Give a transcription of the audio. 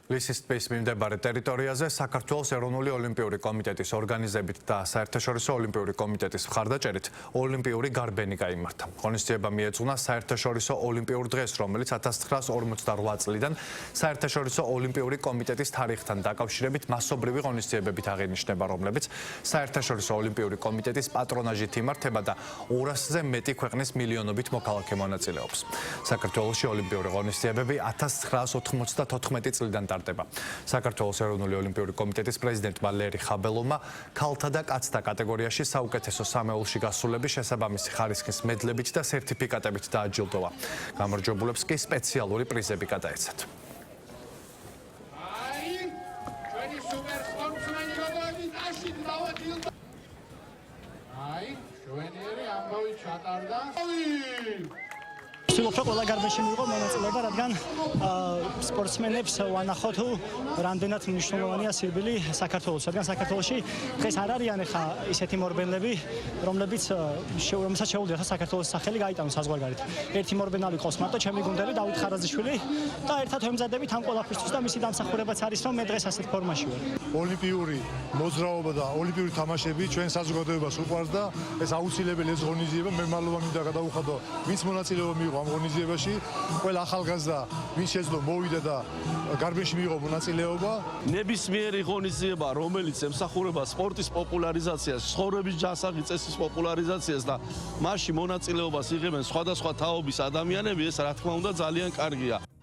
ლისის ტბის მიმდებარე ტერიტორიაზე საქართველოს ეროვნული ოლიმპიური კომიტეტის ორგანიზებით და საერთაშორისო ოლიმპიური კომიტეტის მხარდაჭერით ოლიმპიური გარბენი გაიმართა. ღონისძიება მიეძღვნა საერთაშორისო ოლიმპიურ დღეს, რომელიც 1958 წლიდან საერთაშორისო ოლიმპიური კომიტეტის თარიღთან დაკავშირებით მასობრივი ღონისძიებებით აღინიშნება, რომლებიც საერთაშორისო ოლიმპიური კომიტეტის პატრონაჟით იმართება და 200-ზე მეტი ქვეყნის მილიონობით მოქალაქე მონაწილეობს. საქართველოში ოლიმპიური ღონისძიებები 1994 წლიდან საქართველოს ეროვნული ოლიმპიური კომიტეტის პრეზიდენტმა ლერი ხაბელოვმა ქალთა და კაცთა კატეგორიაში საუკეთესო სამეულში გასულების შესაბამისი ხარისხის მედლებით და სერტიფიკატებით დააჯილდოვა. გამარჯვებულებს კი სპეციალური პრიზები გადაეცათ. ვცდილობ, რომ ყველა გარბენში მიიღო მონაწილეობა, რადგან სპორტსმენებს ვანახავთ, თუ რამდენად მნიშვნელოვანია სირბილი საქართველოს. რადგან საქართველოში დღეს არ არიან ახლა ისეთი მორბენლები, რომლებსაც შეუძლია საქართველოს სახელი გაიტანოს საზღვარგარეთ. ერთი მორბენალი ყავს მარტო ჩემი გუნდელი დავით ხარაზიშვილი და ერთად ვემზადებით ამ ყველაფრისთვის და მისი დამსახურებაც არის, რომ მე დღეს ასეთ ფორმაში ვარ. ოლიმპიური მოძრაობა და ოლიმპიური თამაშები ჩვენ საზოგადოებას უყვარს და ეს აუცილებელი ეს ღონისძიება მე მალოვანი უნდა გადავუხადო, ვინც მონაწილეობა მიიღო ამ ღონისძიებაში, ყველა ახალგაზრდა, ვინც შეძლო მოვიდა და გარბენში მიიღო მონაწილეობა. ნებისმიერი ღონისძიება, რომელიც ემსახურება სპორტის პოპულარიზაციას, ცხოვრების ჯანსაღი წესის პოპულარიზაციას და მასში მონაწილეობას იღებენ სხვადასხვა თაობის ადამიანები, ეს რა თქმა უნდა ძალიან კარგია.